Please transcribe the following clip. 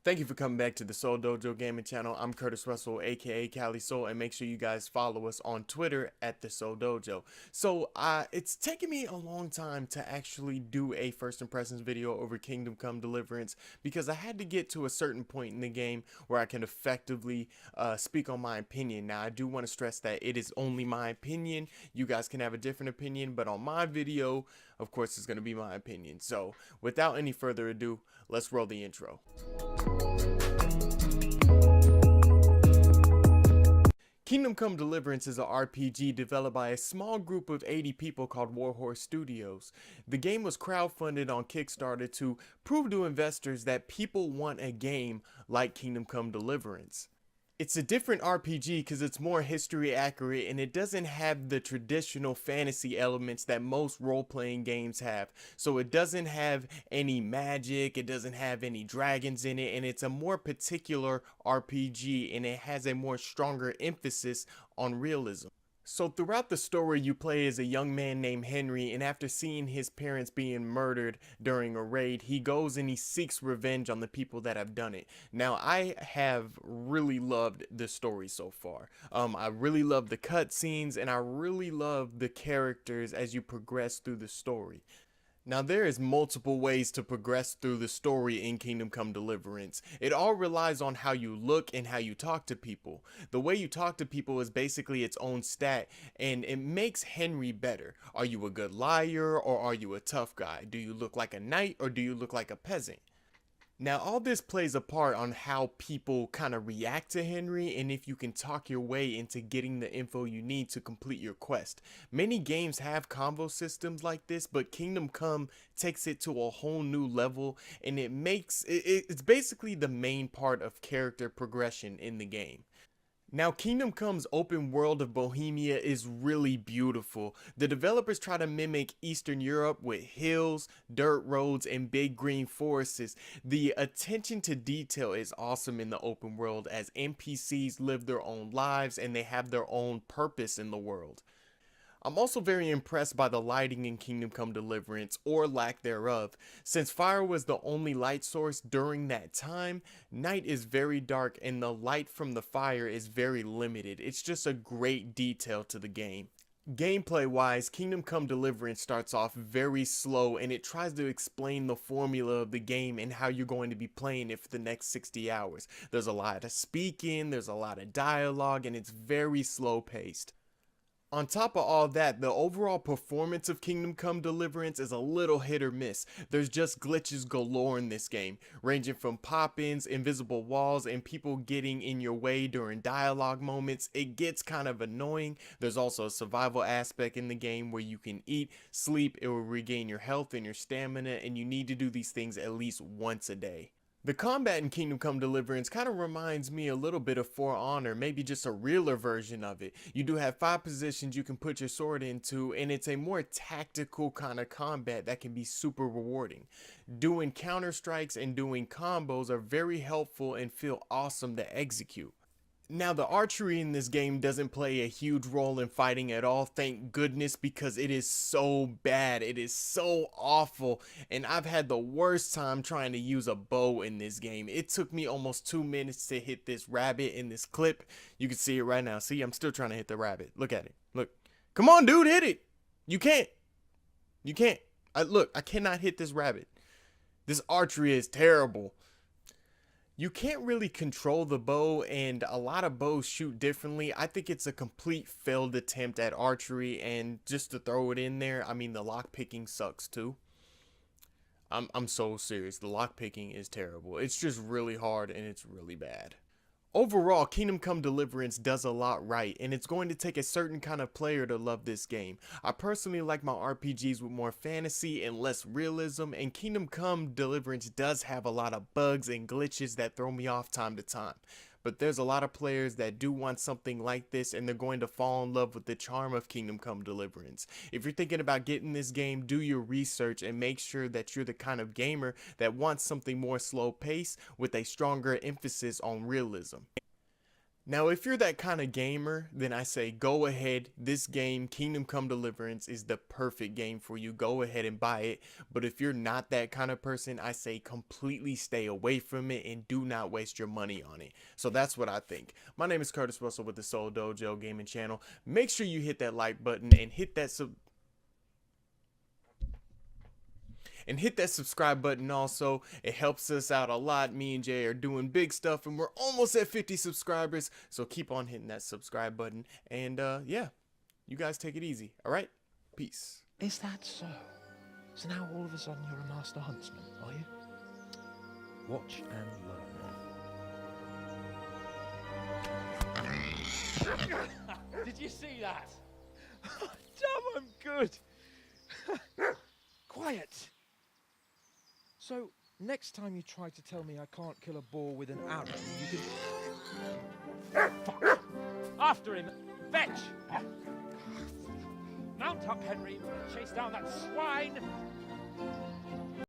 Thank you for coming back to the Soul Dojo Gaming Channel. I'm Curtis Russell, aka Cali Soul, and make sure you guys follow us on Twitter at the Soul Dojo. So, it's taken me a long time to actually do a first impressions video over Kingdom Come Deliverance because I had to get to a certain point in the game where I can effectively speak on my opinion. Now, I do want to stress that it is only my opinion. You guys can have a different opinion, but on my video, of course, it's going to be my opinion. So, without any further ado, let's roll the intro. Kingdom Come Deliverance is an RPG developed by a small group of 80 people called Warhorse Studios. The game was crowdfunded on Kickstarter to prove to investors that people want a game like Kingdom Come Deliverance. It's a different RPG because it's more history accurate and it doesn't have the traditional fantasy elements that most role-playing games have. So it doesn't have any magic, it doesn't have any dragons in it, and it's a more particular RPG and it has a more stronger emphasis on realism. So throughout the story, you play as a young man named Henry, and after seeing his parents being murdered during a raid, he goes and he seeks revenge on the people that have done it. Now, I have really loved the story so far. I really love the cutscenes, and I really love the characters as you progress through the story. Now, there is multiple ways to progress through the story in Kingdom Come Deliverance. It all relies on how you look and how you talk to people. The way you talk to people is basically its own stat, and it makes Henry better. Are you a good liar or are you a tough guy? Do you look like a knight or do you look like a peasant? Now, all this plays a part on how people kind of react to Henry and if you can talk your way into getting the info you need to complete your quest. Many games have convo systems like this, but Kingdom Come takes it to a whole new level, and it's basically the main part of character progression in the game. Now, Kingdom Come's open world of Bohemia is really beautiful. The developers try to mimic Eastern Europe with hills, dirt roads, and big green forests. The attention to detail is awesome in the open world as NPCs live their own lives and they have their own purpose in the world. I'm also very impressed by the lighting in Kingdom Come Deliverance, or lack thereof. Since fire was the only light source during that time, night is very dark and the light from the fire is very limited. It's just a great detail to the game. Gameplay wise, Kingdom Come Deliverance starts off very slow and it tries to explain the formula of the game and how you're going to be playing it for the next 60 hours. There's a lot of speaking, there's a lot of dialogue, and it's very slow paced. On top of all that, the overall performance of Kingdom Come Deliverance is a little hit or miss. There's just glitches galore in this game, ranging from pop-ins, invisible walls, and people getting in your way during dialogue moments. It gets kind of annoying. There's also a survival aspect in the game where you can eat, sleep, it will regain your health and your stamina, and you need to do these things at least once a day. The combat in Kingdom Come Deliverance kind of reminds me a little bit of For Honor, maybe just a realer version of it. You do have 5 positions you can put your sword into, and it's a more tactical kind of combat that can be super rewarding. Doing counter strikes and doing combos are very helpful and feel awesome to execute. Now, the archery in this game doesn't play a huge role in fighting at all, thank goodness, because it is so bad. It is so awful, and I've had the worst time trying to use a bow in this game. It took me almost 2 minutes to hit this rabbit in this clip. You can see it right now. See, I'm still trying to hit the rabbit. Look at it. Look. Come on, dude, hit it. You can't. You can't. Look, I cannot hit this rabbit. This archery is terrible. You can't really control the bow, and a lot of bows shoot differently. I think it's a complete failed attempt at archery, and just to throw it in there, I mean, the lockpicking sucks too. I'm so serious. The lockpicking is terrible. It's just really hard, and it's really bad. Overall, Kingdom Come Deliverance does a lot right, and it's going to take a certain kind of player to love this game. I personally like my RPGs with more fantasy and less realism, and Kingdom Come Deliverance does have a lot of bugs and glitches that throw me off time to time. But there's a lot of players that do want something like this, and they're going to fall in love with the charm of Kingdom Come Deliverance. If you're thinking about getting this game, do your research and make sure that you're the kind of gamer that wants something more slow paced with a stronger emphasis on realism. Now, if you're that kind of gamer, then I say go ahead. This game, Kingdom Come Deliverance, is the perfect game for you. Go ahead and buy it. But if you're not that kind of person, I say completely stay away from it and do not waste your money on it. So that's what I think. My name is Curtis Russell with the Seoul Dojo Gaming Channel. Make sure you hit that like button and hit that subscribe button also. It helps us out a lot. Me and Jay are doing big stuff and we're almost at 50 subscribers. So keep on hitting that subscribe button. And yeah, you guys take it easy. All right? Peace. Is that so? So now all of a sudden you're a master huntsman, are you? Watch and learn. Did you see that? Damn, I'm good. Quiet. So, next time you try to tell me I can't kill a boar with an arrow, you can... Fuck! After him! Fetch! Mount up, Henry. Chase down that swine!